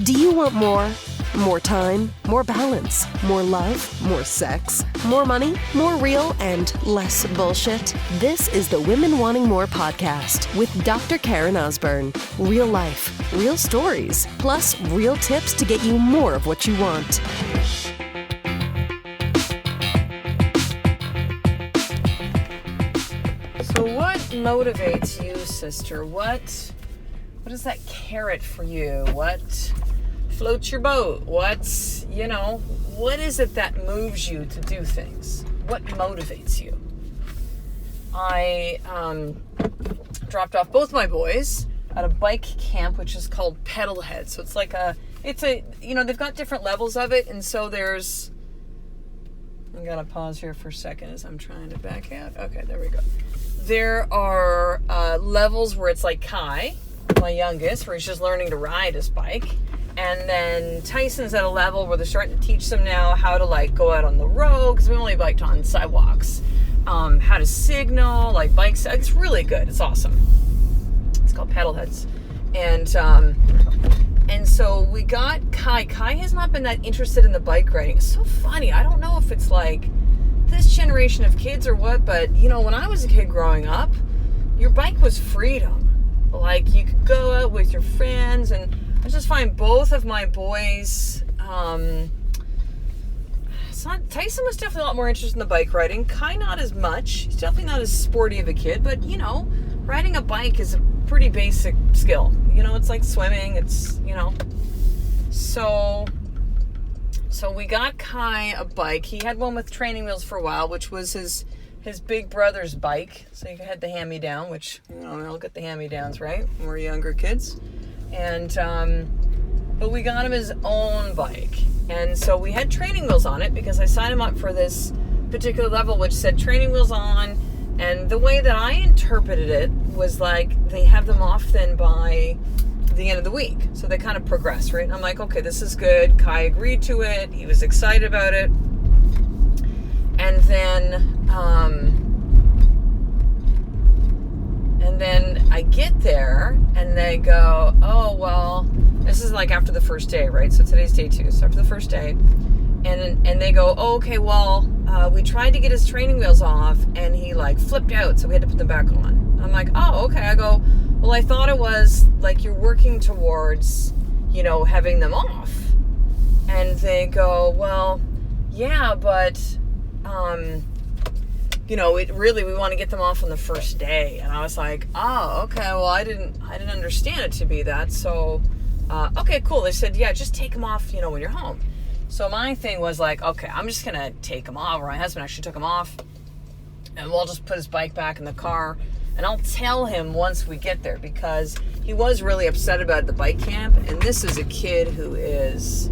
Do you want more? More time, more balance, more love, more sex, more money, more real, and less bullshit? This is the Women Wanting More podcast with Dr. Karen Osborne. Real life, real stories, plus real tips to get you more of what you want. So what motivates you, sister? What is that carrot for you? What floats your boat? What is it that moves you to do things? What motivates you? I dropped off both my boys at a bike camp, which is called Pedalhead. So it's they've got different levels of it. And so I'm going to pause here for a second as I'm trying to back out. Okay, there we go. There are levels where it's like Kai, my youngest, where he's just learning to ride his bike. And then Tyson's at a level where they're starting to teach them now how to go out on the road, because we only biked on sidewalks. How to signal, bikes. It's really good. It's awesome. It's called Pedalheads. And so we got Kai. Kai has not been that interested in the bike riding. It's so funny. I don't know if it's this generation of kids or what, but when I was a kid growing up, your bike was freedom. You could go out with your friends, and I just find both of my boys, Tyson was definitely a lot more interested in the bike riding. Kai not as much. He's definitely not as sporty of a kid, but riding a bike is a pretty basic skill. It's like swimming. It's, So we got Kai a bike. He had one with training wheels for a while, which was his big brother's bike. So he had the hand-me-down, which, we all get the hand-me-downs, right? When we're younger kids. And, but we got him his own bike. And so we had training wheels on it because I signed him up for this particular level, which said training wheels on. And the way that I interpreted it was they have them off then by the end of the week. So they kind of progress, right? And I'm like, okay, this is good. Kai agreed to it. He was excited about it. And then I get there and they go, oh, well, this is after the first day, right? So today's day 2. So after the first day, and they go, oh, okay, well, we tried to get his training wheels off and he flipped out. So we had to put them back on. I'm like, oh, okay. I go, well, I thought it was you're working towards, having them off. And they go, well, yeah, but, we want to get them off on the first day. And I was like, oh, okay, well, I didn't understand it to be that. So, okay, cool. They said, yeah, just take them off, when you're home. So my thing was okay, I'm just going to take them off. Or my husband actually took them off. And we'll just put his bike back in the car. And I'll tell him once we get there, because he was really upset about the bike camp. And this is a kid who is,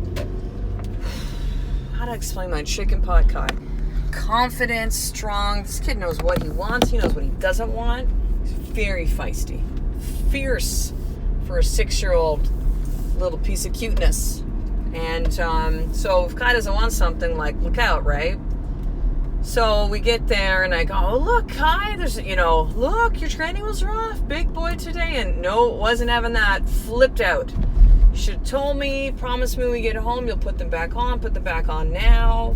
how to explain my chicken pot Kai? Confident, strong. This kid knows what he wants. He knows what he doesn't want. He's very feisty. Fierce for a 6-year-old little piece of cuteness. And so if Kai doesn't want something, look out, right? So we get there and I go, oh, look, Kai, there's, look, your training wheels are off. Big boy today. And no, wasn't having that. Flipped out. You should have told me, promised me when we get home, you'll put them back on now.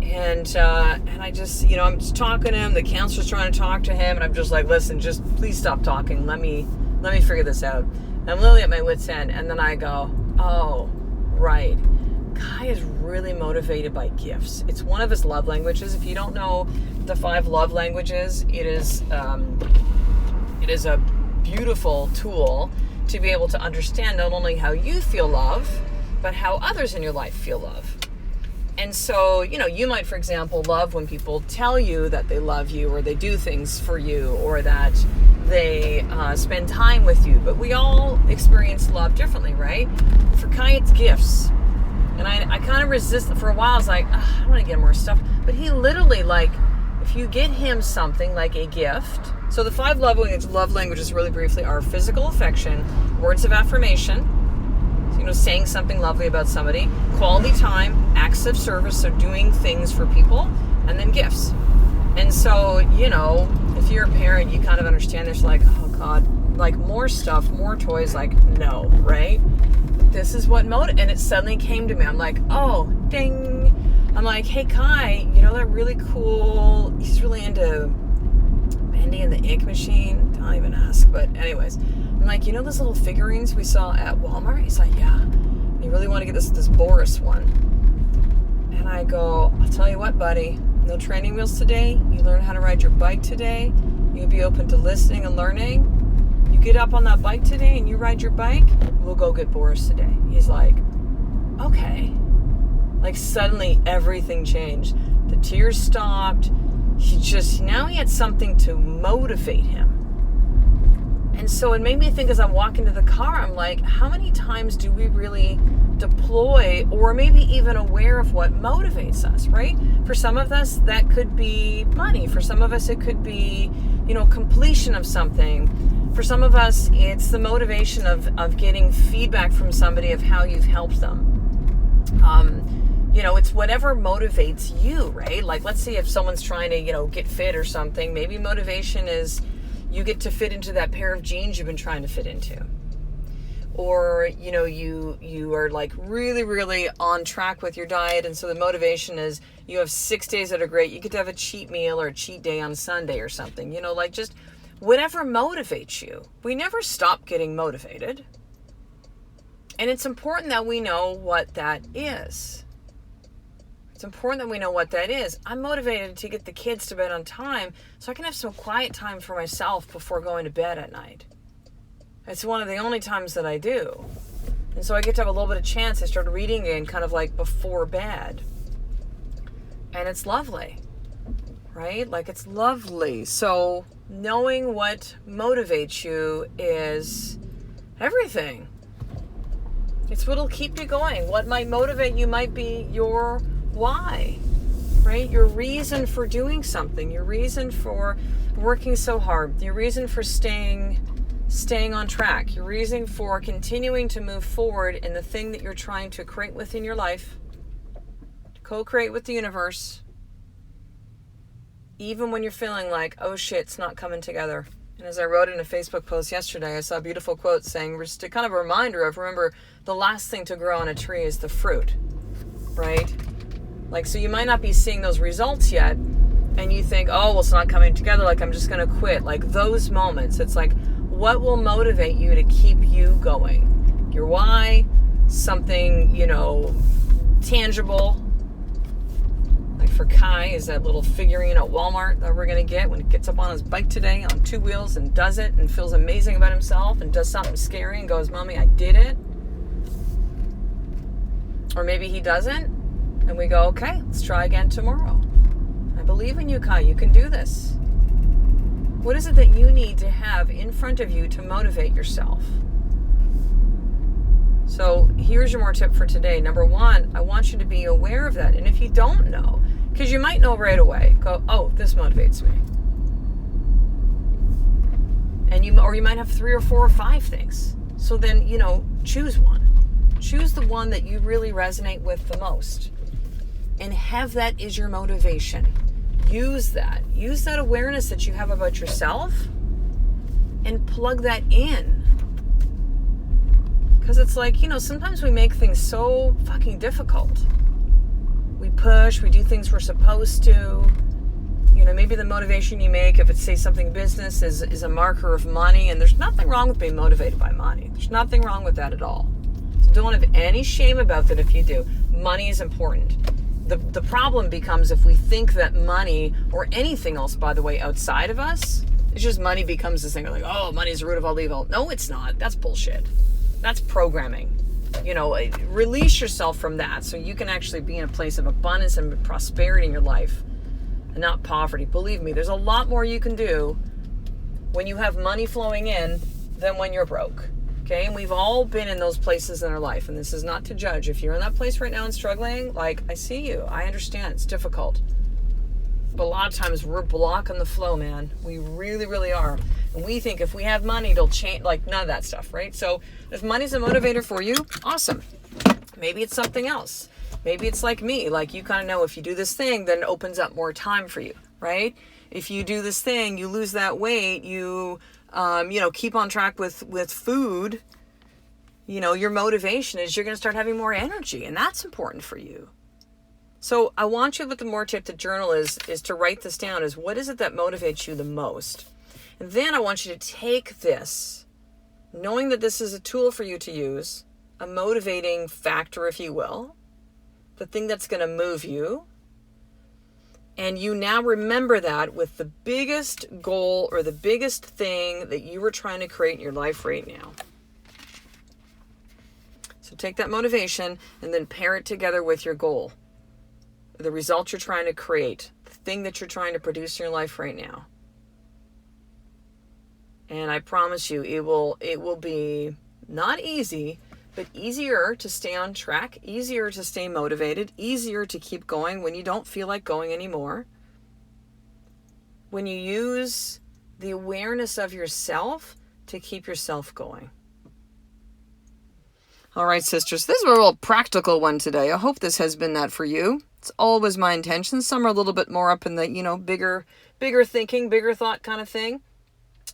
And I just, I'm just talking to him. The counselor's trying to talk to him. And I'm just listen, just please stop talking. Let me figure this out. And I'm literally at my wit's end. And then I go, oh, right. Kai is really motivated by gifts. It's one of his love languages. If you don't know the 5 love languages, it is a beautiful tool to be able to understand not only how you feel love, but how others in your life feel love. And so, you might, for example, love when people tell you that they love you, or they do things for you, or that they spend time with you. But we all experience love differently, right? For Kai, it's gifts. And I kind of resist. For a while, I was like, I don't want to get him more stuff. But he literally, if you get him something like a gift. So the 5 love languages, really briefly, are physical affection, words of affirmation, saying something lovely about somebody, quality time, acts of service, so doing things for people, and then gifts. And so, if you're a parent, you kind of understand this, oh God, more stuff, more toys, no, right? this is what and it suddenly came to me. I'm like, oh, ding. I'm like, hey, Kai, you know that really cool, he's really into Bendy and the Ink Machine? Don't even ask, but anyways. I'm like, you know those little figurines we saw at Walmart? He's like, yeah. You really want to get this Boris one. And I go, I'll tell you what, buddy, no training wheels today. You learn how to ride your bike today. You'll be open to listening and learning. You get up on that bike today and you ride your bike, we'll go get Boris today. He's like, okay. Like suddenly everything changed. The tears stopped. Now he had something to motivate him. And so it made me think as I'm walking to the car, I'm like, how many times do we really deploy or maybe even aware of what motivates us, right? For some of us, that could be money. For some of us, it could be, completion of something. For some of us, it's the motivation of getting feedback from somebody of how you've helped them. It's whatever motivates you, right? Like, let's say if someone's trying to, get fit or something, maybe motivation is you get to fit into that pair of jeans you've been trying to fit into. Or, you are like really, really on track with your diet. And so the motivation is you have 6 days that are great. You get to have a cheat meal or a cheat day on Sunday or something, just whatever motivates you. We never stop getting motivated. And it's important that we know what that is. It's important that we know what that is. I'm motivated to get the kids to bed on time so I can have some quiet time for myself before going to bed at night. It's one of the only times that I do. And so I get to have a little bit of chance. I started reading again kind of like before bed. And it's lovely, right? Like it's lovely. So knowing what motivates you is everything. It's what'll keep you going. What might motivate you might be your why, right? Your reason for doing something, your reason for working so hard, your reason for staying on track, your reason for continuing to move forward in the thing that you're trying to create within your life, to co-create with the universe, even when you're feeling like, oh shit, it's not coming together. And as I wrote in a Facebook post yesterday, I saw a beautiful quote saying, just a kind of a reminder of, remember, the last thing to grow on a tree is the fruit, right? Like, so you might not be seeing those results yet, and you think, oh, well, it's not coming together, like I'm just going to quit. Like those moments, it's like, what will motivate you to keep you going? Your why, something, tangible. Like for Kai is that little figurine at Walmart that we're going to get when he gets up on his bike today on 2 wheels and does it and feels amazing about himself and does something scary and goes, Mommy, I did it. Or maybe he doesn't. And we go, okay, let's try again tomorrow. I believe in you, Kai. You can do this. What is it that you need to have in front of you to motivate yourself? So here's your more tip for today. Number 1, I want you to be aware of that. And if you don't know, because you might know right away, go, oh, this motivates me. And you might have 3 or 4 or 5 things. So then, choose one. Choose the one that you really resonate with the most. And have that as your motivation. Use that. Use that awareness that you have about yourself and plug that in. Because it's like, sometimes we make things so fucking difficult. We push, we do things we're supposed to. Maybe the motivation you make, if it's, say, something business, is a marker of money. And there's nothing wrong with being motivated by money. There's nothing wrong with that at all. So don't have any shame about that if you do. Money is important. The problem becomes if we think that money, or anything else, by the way, outside of us, it's just money becomes this thing like, oh, money is the root of all evil. No, it's not. That's bullshit. That's programming. Release yourself from that so you can actually be in a place of abundance and prosperity in your life and not poverty. Believe me, there's a lot more you can do when you have money flowing in than when you're broke. Okay, and we've all been in those places in our life, and this is not to judge. If you're in that place right now and struggling, like, I see you. I understand. It's difficult. But a lot of times we're blocking the flow, man. We really, really are. And we think if we have money, it'll change, like none of that stuff, right? So if money's a motivator for you, awesome. Maybe it's something else. Maybe it's like me. Like you kind of know if you do this thing, then it opens up more time for you, right? If you do this thing, you lose that weight, you keep on track with food, your motivation is you're going to start having more energy, and that's important for you. So I want you, with the more tip to journal is to write this down, is what is it that motivates you the most? And then I want you to take this, knowing that this is a tool for you to use, a motivating factor, if you will, the thing that's going to move you. And you now remember that with the biggest goal or the biggest thing that you were trying to create in your life right now. So take that motivation and then pair it together with your goal, the result you're trying to create, the thing that you're trying to produce in your life right now. And I promise you, it will be not easy, but easier to stay on track, easier to stay motivated, easier to keep going when you don't feel like going anymore. When you use the awareness of yourself to keep yourself going. All right, sisters, this is a real practical one today. I hope this has been that for you. It's always my intention. Some are a little bit more up in the, bigger thinking, bigger thought kind of thing.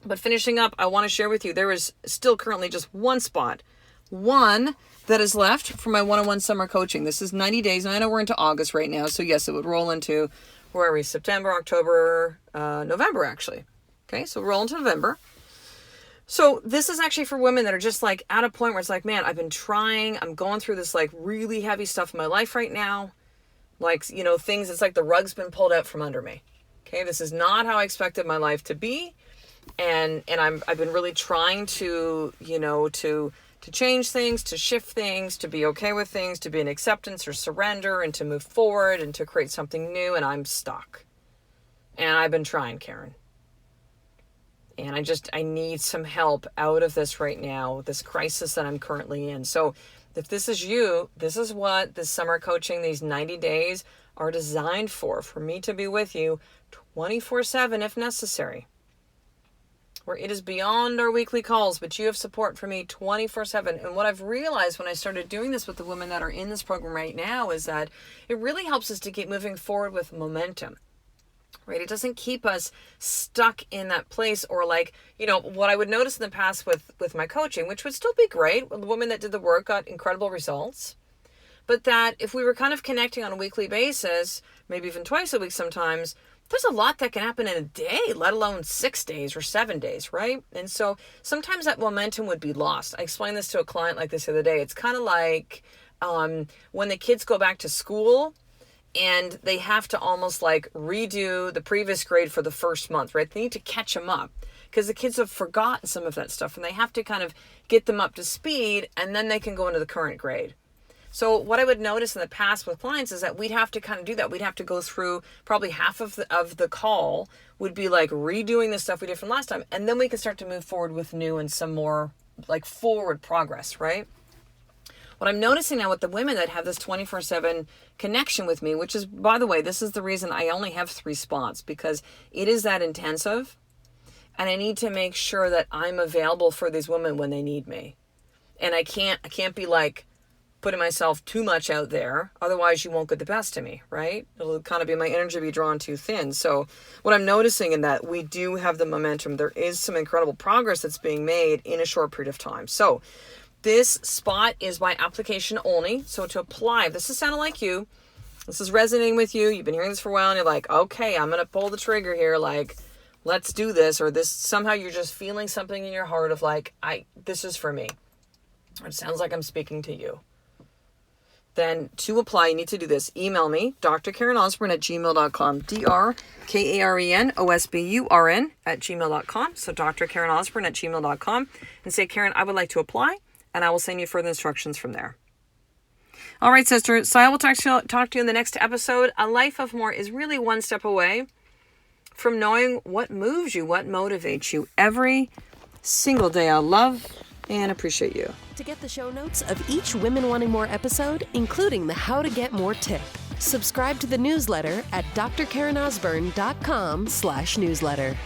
But finishing up, I want to share with you, there is still currently just one spot, one that is left for my one-on-one summer coaching. This is 90 days, and I know we're into August right now, so yes, it would roll into, where are we, September, October, November, actually. Okay, so roll into November. So this is actually for women that are just like at a point where it's like, man, I've been trying, I'm going through this like really heavy stuff in my life right now. Like, things, it's like the rug's been pulled out from under me. Okay, this is not how I expected my life to be. And I've been really trying to change things, to shift things, to be okay with things, to be in acceptance or surrender, and to move forward and to create something new. And I'm stuck. And I've been trying, Karen. And I need some help out of this right now, this crisis that I'm currently in. So if this is you, this is what this summer coaching, these 90 days are designed for me to be with you 24/7 if necessary. Where it is beyond our weekly calls, but you have support from me 24/7. And what I've realized when I started doing this with the women that are in this program right now is that it really helps us to keep moving forward with momentum. Right? It doesn't keep us stuck in that place, or like, what I would notice in the past with my coaching, which would still be great. The woman that did the work got incredible results. But that if we were kind of connecting on a weekly basis, maybe even twice a week sometimes, there's a lot that can happen in a day, let alone 6 days or 7 days, right? And so sometimes that momentum would be lost. I explained this to a client like this the other day. It's kind of like when the kids go back to school and they have to almost like redo the previous grade for the first month, right? They need to catch them up because the kids have forgotten some of that stuff, and they have to kind of get them up to speed, and then they can go into the current grade. So what I would notice in the past with clients is that we'd have to kind of do that. We'd have to go through probably half of the call would be like redoing the stuff we did from last time. And then we can start to move forward with new and some more like forward progress, right? What I'm noticing now with the women that have this 24/7 connection with me, which is, by the way, this is the reason I only have 3 spots, because it is that intensive. And I need to make sure that I'm available for these women when they need me. And I can't be like, putting myself too much out there, otherwise you won't get the best of me, right? It'll kind of be my energy be drawn too thin. So what I'm noticing in that we do have the momentum, there is some incredible progress that's being made in a short period of time. So this spot is by application only. So to apply, if this is sounding like you, this is resonating with you, you've been hearing this for a while and you're like, okay, I'm going to pull the trigger here, like, let's do this, or this, somehow you're just feeling something in your heart of like, this is for me. It sounds like I'm speaking to you. Then to apply, you need to do this. Email me, drkarenosburn@gmail.com, drkarenosburn@gmail.com. So drkarenosburn@gmail.com, and say, Karen, I would like to apply, and I will send you further instructions from there. All right, sister. So I will talk to you in the next episode. A life of more is really one step away from knowing what moves you, what motivates you every single day. I love and appreciate you. To get the show notes of each Women Wanting More episode, including the How to Get More tip, subscribe to the newsletter at drkarenosburn.com/newsletter.